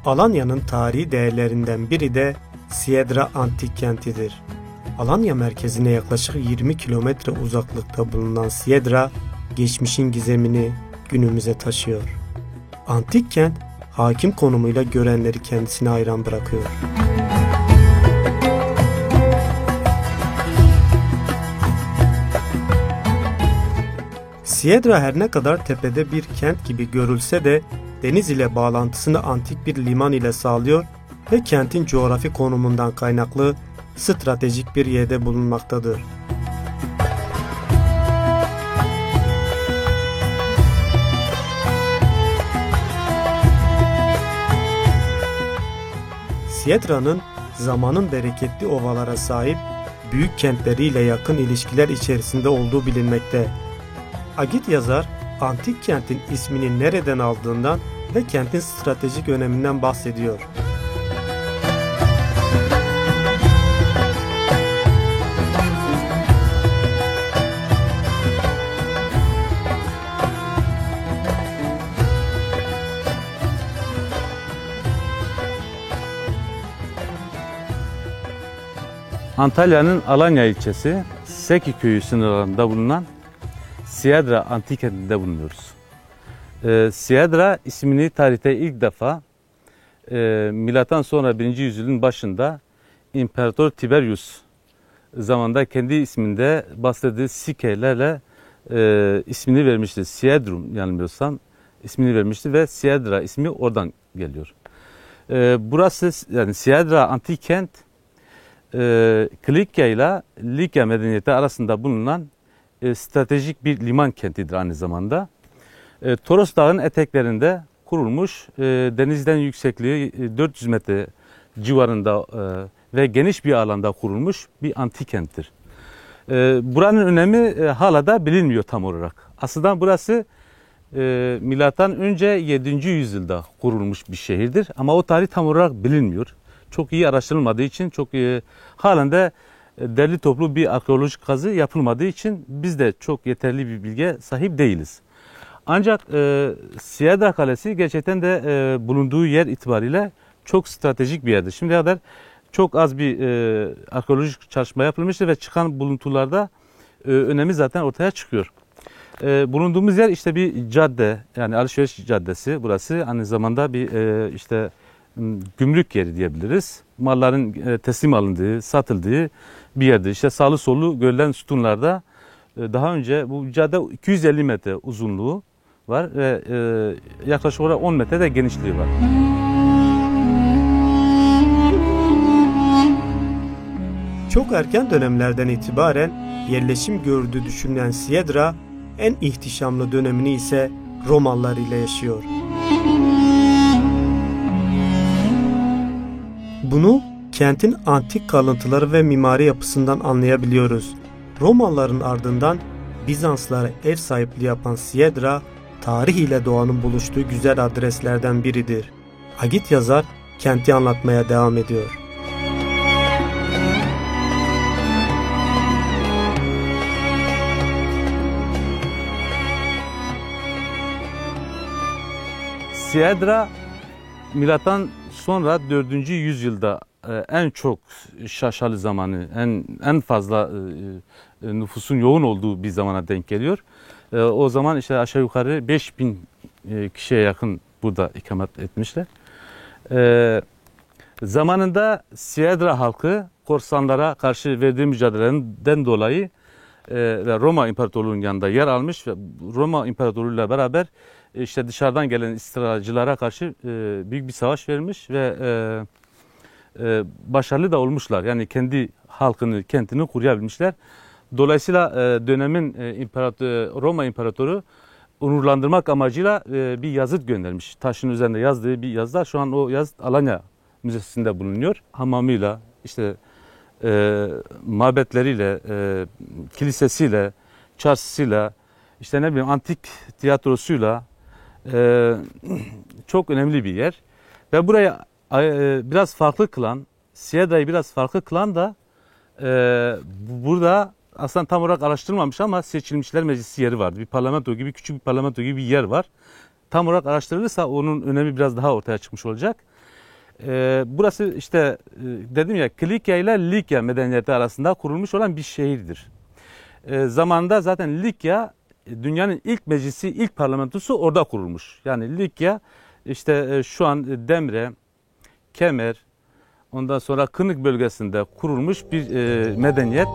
Alanya'nın tarihi değerlerinden biri de Siedra Antik Kenti'dir. Alanya merkezine yaklaşık 20 kilometre uzaklıkta bulunan Siedra, geçmişin gizemini günümüze taşıyor. Antik kent, hakim konumuyla görenleri kendisine hayran bırakıyor. Siedra her ne kadar tepede bir kent gibi görülse de deniz ile bağlantısını antik bir liman ile sağlıyor ve kentin coğrafi konumundan kaynaklı stratejik bir yerde bulunmaktadır. Siedra'nın zamanın bereketli ovalara sahip büyük kentleriyle yakın ilişkiler içerisinde olduğu bilinmekte. Agit yazar, antik kentin ismini nereden aldığından ve kentin stratejik öneminden bahsediyor. Antalya'nın Alanya ilçesi Seki köyü sınırlarında bulunan Siedra Antik Kenti'nde bulunuyoruz. Siedra ismini tarihte ilk defa milattan sonra 1. yüzyılın başında İmparator Tiberius zamanında kendi isminde bahsettiği Sikelerle ismini vermişti. Siedrum yanılmıyorsam ismini vermişti ve Siedra ismi oradan geliyor. Burası yani Siedra Antik Kent Kilikya ile Likya medeniyeti arasında bulunan stratejik bir liman kentidir aynı zamanda. Toros Dağı'nın eteklerinde kurulmuş, denizden yüksekliği 400 metre civarında ve geniş bir alanda kurulmuş bir antik kenttir. Buranın önemi hala da bilinmiyor tam olarak. Aslında burası milattan önce 7. yüzyılda kurulmuş bir şehirdir ama o tarih tam olarak bilinmiyor. Çok iyi araştırılmadığı için, halen de derli toplu bir arkeolojik kazı yapılmadığı için biz de çok yeterli bir bilgiye sahip değiliz. Ancak Siedra Kalesi gerçekten de bulunduğu yer itibariyle çok stratejik bir yerdir. Şimdiye kadar çok az bir arkeolojik çalışma yapılmıştır ve çıkan buluntularda önemi zaten ortaya çıkıyor. Bulunduğumuz yer işte bir cadde, yani alışveriş caddesi burası. Aynı zamanda bir gümrük yeri diyebiliriz. Malların teslim alındığı, satıldığı bir yerdir. İşte sağlı sollu görülen sütunlarda daha önce bu cadde 250 metre uzunluğu var ve yaklaşık olarak 10 metre de genişliği var. Çok erken dönemlerden itibaren yerleşim gördüğü düşünülen Siedra, en ihtişamlı dönemini ise Romalılar ile yaşıyor. Bunu kentin antik kalıntıları ve mimari yapısından anlayabiliyoruz. Romalıların ardından Bizanslara ev sahipliği yapan Siedra, tarih ile doğanın buluştuğu güzel adreslerden biridir. Agit yazar kenti anlatmaya devam ediyor. Siedra milattan sonra 4. yüzyılda en çok şaşalı zamanı, en fazla nüfusun yoğun olduğu bir zamana denk geliyor. O zaman işte aşağı yukarı 5000 kişiye yakın burada ikamet etmişler. Zamanında Siedra halkı korsanlara karşı verdiği mücadeleden dolayı ve Roma İmparatorluğu'nun yanında yer almış ve Roma İmparatorluğu'yla beraber işte dışarıdan gelen istilacılara karşı büyük bir savaş vermiş ve başarılı da olmuşlar. Yani kendi halkını, kentini koruyabilmişler. Dolayısıyla dönemin Roma İmparatoru onurlandırmak amacıyla bir yazıt göndermiş. Taşın üzerinde yazdığı bir yazılar. Şu an o yazıt Alanya Müzesi'nde bulunuyor. Hamamıyla, işte mabetleriyle, kilisesiyle, çarşısıyla, işte ne bileyim antik tiyatrosuyla çok önemli bir yer. Ve burayı biraz farklı kılan, Siedra'yı biraz farklı kılan da burada aslında tam olarak araştırılmamış ama Seçilmişler Meclisi yeri vardı. Bir parlamento gibi, küçük bir parlamento gibi bir yer var. Tam olarak araştırılırsa onun önemi biraz daha ortaya çıkmış olacak. Burası işte dedim ya Kilikya ile Likya medeniyeti arasında kurulmuş olan bir şehirdir. Zamanında zaten Likya dünyanın ilk meclisi, ilk parlamentosu orada kurulmuş. Yani Likya işte şu an Demre, Kemer, ondan sonra Kınık bölgesinde kurulmuş bir medeniyet.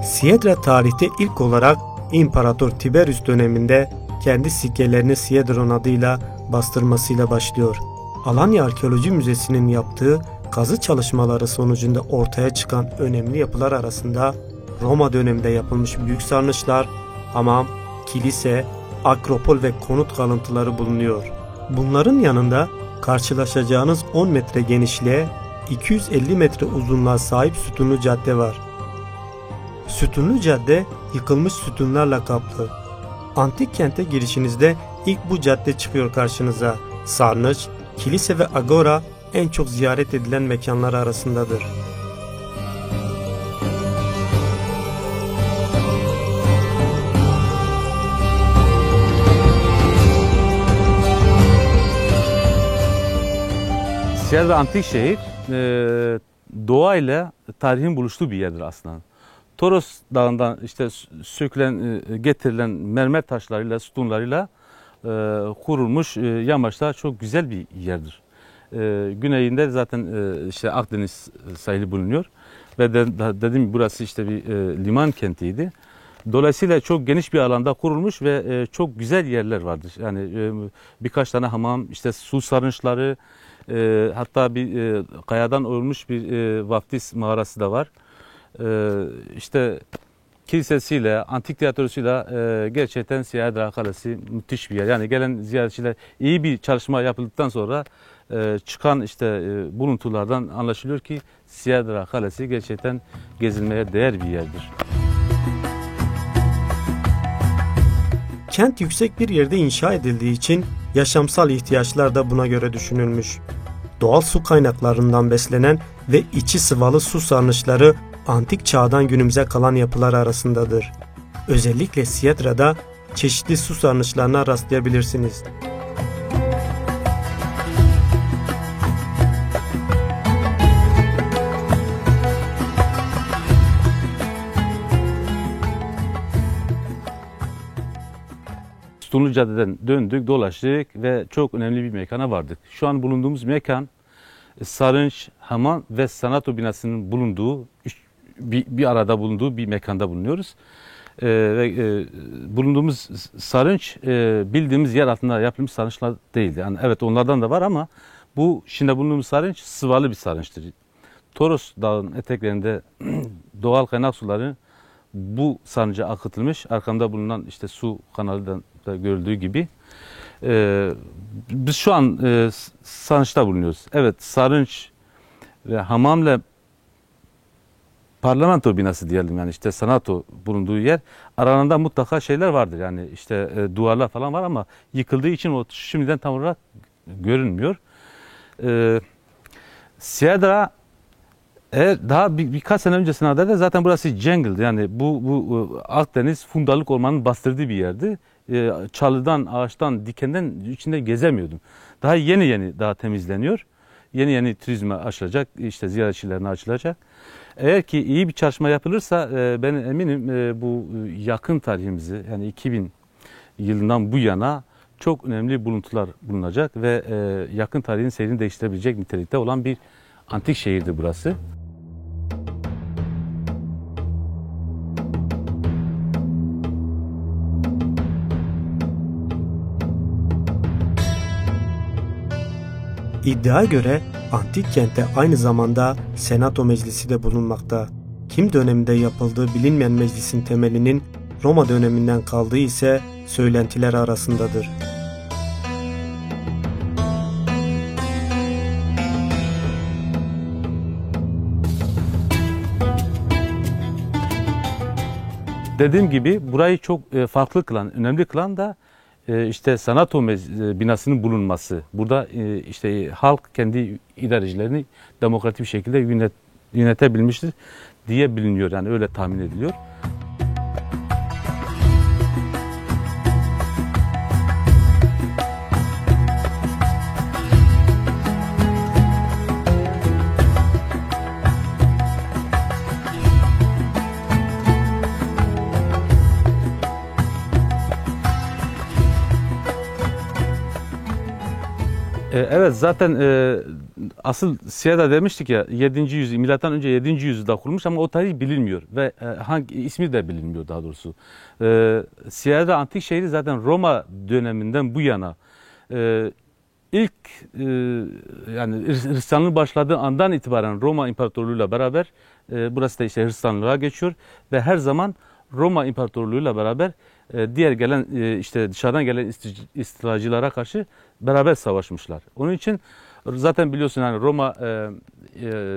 Siedra tarihte ilk olarak İmparator Tiberius döneminde kendi sikkelerini Siedron adıyla bastırmasıyla başlıyor. Alanya Arkeoloji Müzesi'nin yaptığı kazı çalışmaları sonucunda ortaya çıkan önemli yapılar arasında Roma döneminde yapılmış büyük sarnıçlar, hamam, kilise, akropol ve konut kalıntıları bulunuyor. Bunların yanında karşılaşacağınız 10 metre genişliğe, 250 metre uzunluğa sahip sütunlu cadde var. Sütunlu cadde yıkılmış sütunlarla kaplı. Antik kente girişinizde ilk bu cadde çıkıyor karşınıza. Sarnıç, kilise ve agora en çok ziyaret edilen mekanlar arasındadır. Siedra antik şehir doğayla tarihin buluştuğu bir yerdir aslında. Toros Dağı'ndan işte sökülen, getirilen mermer taşlarıyla, sütunlarıyla kurulmuş yamaçlar çok güzel bir yerdir. Güneyinde zaten işte Akdeniz sahili bulunuyor ve dediğim burası işte bir liman kentiydi. Dolayısıyla çok geniş bir alanda kurulmuş ve çok güzel yerler vardır. Yani birkaç tane hamam, işte su sarnıçları, hatta bir kayadan oyulmuş bir vaftiz mağarası da var. İşte kilisesiyle, antik tiyatrosuyla gerçekten Siedra Kalesi müthiş bir yer. Yani gelen ziyaretçiler iyi bir çalışma yapıldıktan sonra çıkan işte buluntulardan anlaşılıyor ki Siedra Kalesi gerçekten gezilmeye değer bir yerdir. Kent yüksek bir yerde inşa edildiği için yaşamsal ihtiyaçlar da buna göre düşünülmüş. Doğal su kaynaklarından beslenen ve içi sıvalı su sarnıçları antik çağdan günümüze kalan yapılar arasındadır. Özellikle Siedra'da çeşitli su sarnıçlarına rastlayabilirsiniz. Sütunlu Cadde'den döndük, dolaştık ve çok önemli bir mekana vardık. Şu an bulunduğumuz mekan Sarınç, Hamam ve Sanato binasının bulunduğu, bir arada bulunduğu bir mekanda bulunuyoruz. Bulunduğumuz sarınç bildiğimiz yer altında yapılmış sarınçlar değildi. Yani evet onlardan da var ama bu şimdi bulunduğumuz sarınç sıvalı bir sarınçtır. Toros Dağı'nın eteklerinde doğal kaynak suları bu sarnıca akıtılmış. Arkamda bulunan işte su kanalından da görüldüğü gibi. Biz şu an sarnıçta bulunuyoruz. Evet, sarınç ve hamamla parlamento binası diyelim, yani işte Senato bulunduğu yer, aralarında mutlaka şeyler vardır, yani işte duvarlar falan var ama yıkıldığı için o şimdiden tam olarak görünmüyor. Siedra daha birkaç sene öncesine kadar da zaten burası jungle, yani bu Akdeniz fundalık ormanın bastırdığı bir yerdi. Çalıdan, ağaçtan, dikenden içinde gezemiyordum. Daha yeni daha temizleniyor. Yeni turizme açılacak, işte ziyaretçilerine açılacak. Eğer ki iyi bir çalışma yapılırsa ben eminim bu yakın tarihimizi, yani 2000 yılından bu yana çok önemli buluntular bulunacak ve yakın tarihin seyrini değiştirebilecek nitelikte olan bir antik şehirdir burası. İddiaya göre antik kentte aynı zamanda Senato Meclisi de bulunmakta. Kim döneminde yapıldığı bilinmeyen meclisin temelinin Roma döneminden kaldığı ise söylentiler arasındadır. Dediğim gibi burayı çok farklı kılan, önemli kılan da işte Senato binasının bulunması. Burada işte halk kendi idarecilerini demokratik bir şekilde yönetebilmiştir diye biliniyor. Yani öyle tahmin ediliyor. Evet, zaten asıl Siedra demiştik ya 7. yüzyıl, milattan önce 7. yüzyılda kurulmuş ama o tarih bilinmiyor ve hangi ismi de bilinmiyor daha doğrusu. Siedra antik şehri zaten Roma döneminden bu yana ilk yani Hristiyanlığın başladığı andan itibaren Roma İmparatorluğu'yla beraber burası da işte Hristiyanlığa geçiyor ve her zaman Roma İmparatorluğu'yla beraber diğer gelen işte dışarıdan gelen istilacılara karşı beraber savaşmışlar. Onun için zaten biliyorsun hani Roma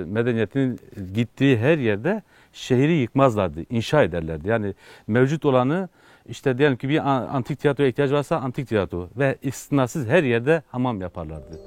medeniyetinin gittiği her yerde şehri yıkmazlardı, inşa ederlerdi. Yani mevcut olanı işte diyelim ki bir antik tiyatroya ihtiyaç varsa antik tiyatro ve istisnasız her yerde hamam yaparlardı.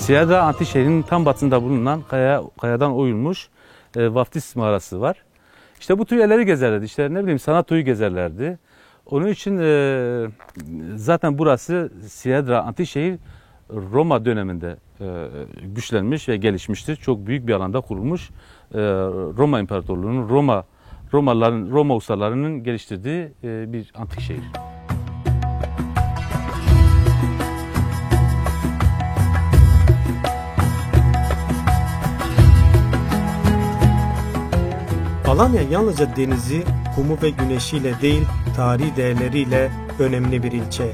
Siedra antik şehrinin tam batısında bulunan kayadan oyulmuş vaftiz mağarası var. İşte bu tür yerleri gezerlerdi. İşte ne bileyim Sanato'yu gezerlerdi. Onun için zaten burası Siedra antik şehir Roma döneminde güçlenmiş ve gelişmiştir. Çok büyük bir alanda kurulmuş. Roma İmparatorluğu'nun Roma ustalarının geliştirdiği bir antik şehir. Alanya yalnızca denizi, kumu ve güneşiyle değil, tarihi değerleriyle önemli bir ilçe.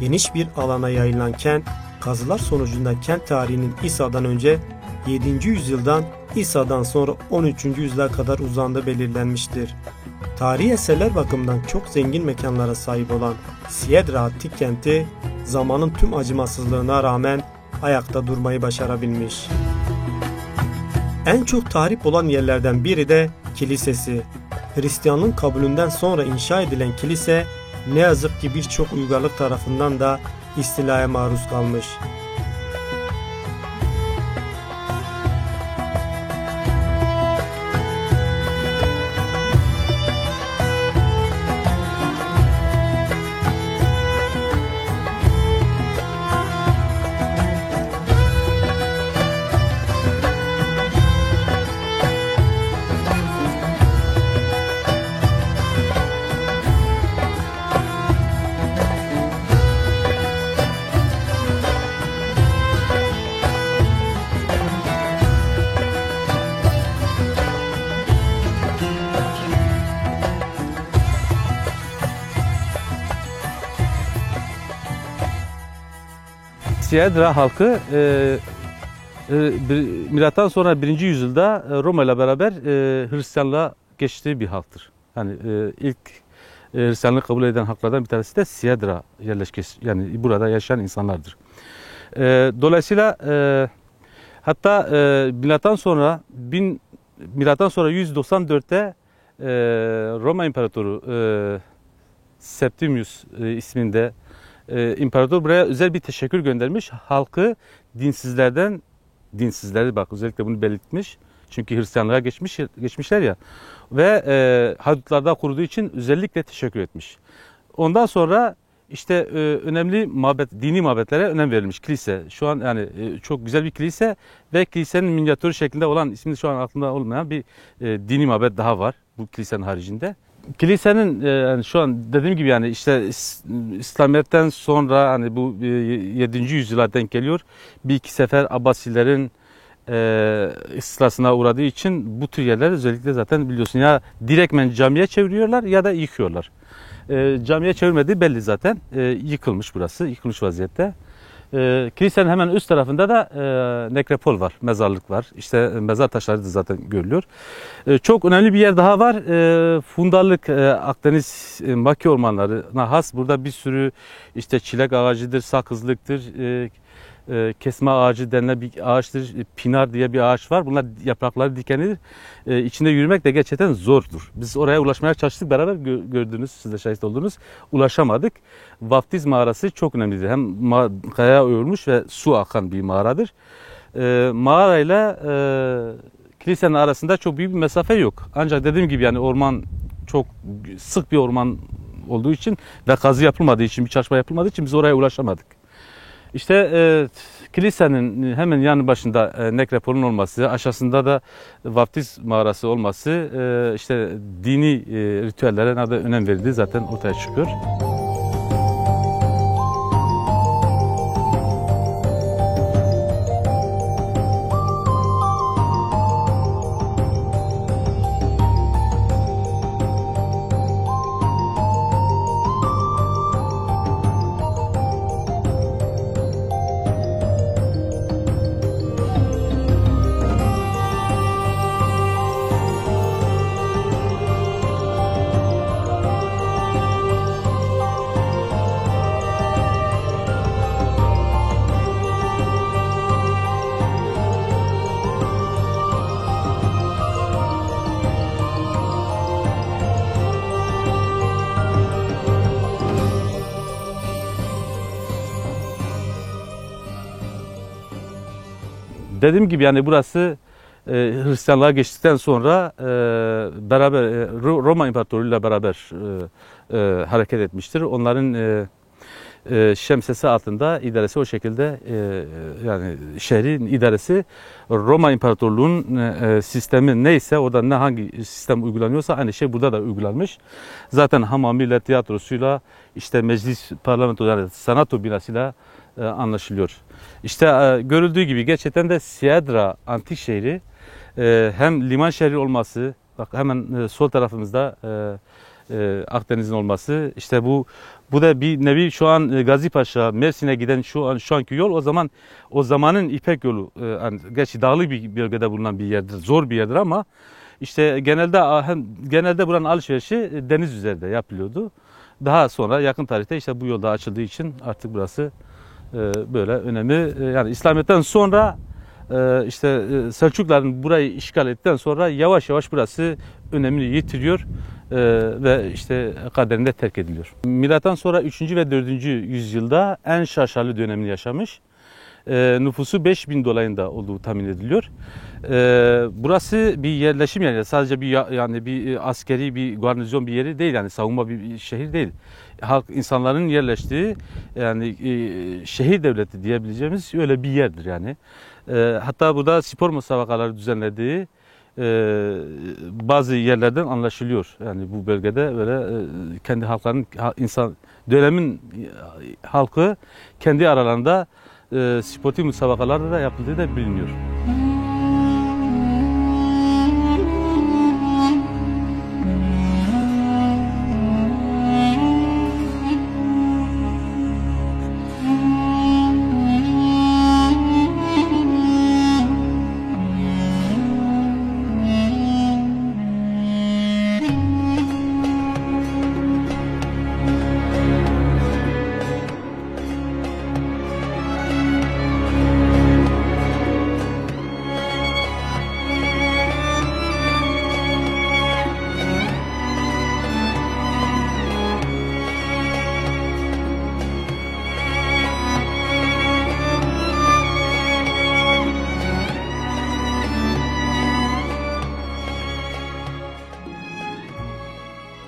Geniş bir alana yayılan kent, kazılar sonucunda kent tarihinin İsa'dan önce 7. yüzyıldan İsa'dan sonra 13. yüzyıla kadar uzandığı belirlenmiştir. Tarihi eserler bakımından çok zengin mekanlara sahip olan Siedra Antik Kenti, zamanın tüm acımasızlığına rağmen ayakta durmayı başarabilmiş. En çok tahrip olan yerlerden biri de kilisesi. Hristiyanlığın kabulünden sonra inşa edilen kilise ne yazık ki birçok uygarlık tarafından da istilaya maruz kalmış. Siedra halkı milattan sonra 1. yüzyılda Roma ile beraber Hristiyanlığa geçtiği bir halktır. Yani ilk Hristiyanlığı kabul eden halklardan bir tanesi de Siedra yerleşkesi, yani burada yaşayan insanlardır. Dolayısıyla hatta milattan sonra 194'te Roma İmparatoru Septimius isminde İmparator buraya özel bir teşekkür göndermiş. Halkı dinsizleri bak özellikle bunu belirtmiş. Çünkü Hristiyanlığa geçmişler ya. Ve haydutlarda kurduğu için özellikle teşekkür etmiş. Ondan sonra işte önemli dini mabetlere önem verilmiş. Kilise. Şu an yani çok güzel bir kilise ve kilisenin minyatürü şeklinde olan, ismi şu an aklımda olmayan bir dini mabet daha var bu kilisenin haricinde. Kilisenin yani şu an dediğim gibi yani işte İslamiyet'ten sonra hani bu 7. yüzyıla denk geliyor. Bir iki sefer Abbasilerin istilasına uğradığı için bu tür yerler özellikle zaten biliyorsun ya direktmen camiye çeviriyorlar ya da yıkıyorlar. Camiye çevirmediği belli zaten. Yıkılmış burası. Yıkılmış vaziyette. Kilisenin hemen üst tarafında da nekropol var, mezarlık var. İşte mezar taşları da zaten görülüyor. Çok önemli bir yer daha var. Fundarlık, Akdeniz maki ormanlarına has. Burada bir sürü işte çilek ağacıdır, sakızlıktır, kesme ağacı denilen bir ağaçtır. Pinar diye bir ağaç var. Bunlar yaprakları dikenlidir. İçinde yürümek de gerçekten zordur. Biz oraya ulaşmaya çalıştık. Beraber gördünüz, siz de şahit oldunuz. Ulaşamadık. Vaftiz mağarası çok önemlidir. Hem kayaya oyulmuş ve su akan bir mağaradır. Mağarayla kilisenin arasında çok büyük bir mesafe yok. Ancak dediğim gibi yani orman çok sık bir orman olduğu için ve kazı yapılmadığı için, bir çalışma yapılmadığı için biz oraya ulaşamadık. İşte kilisenin hemen yanı başında nekropolün olması, aşağısında da vaftiz mağarası olması işte dini ritüellere ne de önem verildiği zaten ortaya çıkıyor. Dediğim gibi yani burası Hristiyanlığa geçtikten sonra beraber Roma İmparatorluğu ile beraber hareket etmiştir. Onların şemsiyesi altında idaresi o şekilde yani şehrin idaresi Roma İmparatorluğu'nun sistemi neyse orada ne hangi sistem uygulanıyorsa aynı şey burada da uygulanmış. Zaten hamamıyla, tiyatrosuyla, işte meclis, parlamento yani senato binasıyla anlaşılıyor. İşte görüldüğü gibi gerçekten de Siedra antik şehri hem liman şehri olması, bak hemen sol tarafımızda Akdeniz'in olması, işte bu da bir nevi şu an Gazipaşa, Mersin'e giden şu anki yol o zamanın İpek yolu. Yani gerçi dağlı bir bölgede bulunan bir yerdir, zor bir yerdir ama işte genelde buranın alışverişi deniz üzerinde yapılıyordu. Daha sonra yakın tarihte işte bu yolda açıldığı için artık burası böyle önemli. Yani İslamiyet'ten sonra işte Selçukluların burayı işgal ettikten sonra yavaş yavaş burası önemini yitiriyor ve işte kaderinde terk ediliyor. Milattan sonra 3. ve 4. yüzyılda en şaşalı dönemini yaşamış. Nüfusu 5000 dolayında olduğu tahmin ediliyor. Burası bir yerleşim yeri, sadece bir askeri bir garnizon bir yeri değil, yani savunma bir şehir değil. İnsanların yerleştiği yani şehir devleti diyebileceğimiz öyle bir yerdir yani. Hatta burada spor müsabakaları düzenlediği bazı yerlerden anlaşılıyor. Yani bu bölgede böyle kendi halkların dönemin halkı kendi aralarında sportif müsabakalarda da yapıldığı da biliniyor.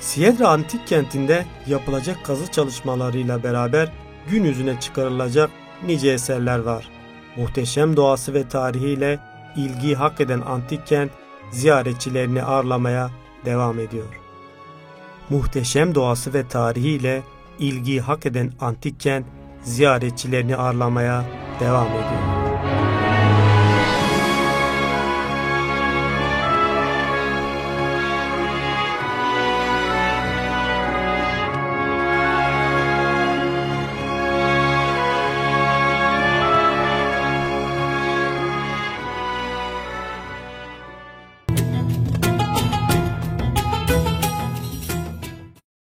Siedra antik kentinde yapılacak kazı çalışmalarıyla beraber gün yüzüne çıkarılacak nice eserler var. Muhteşem doğası ve tarihiyle ilgiyi hak eden antik kent ziyaretçilerini ağırlamaya devam ediyor. Muhteşem doğası ve tarihiyle ilgiyi hak eden antik kent ziyaretçilerini ağırlamaya devam ediyor.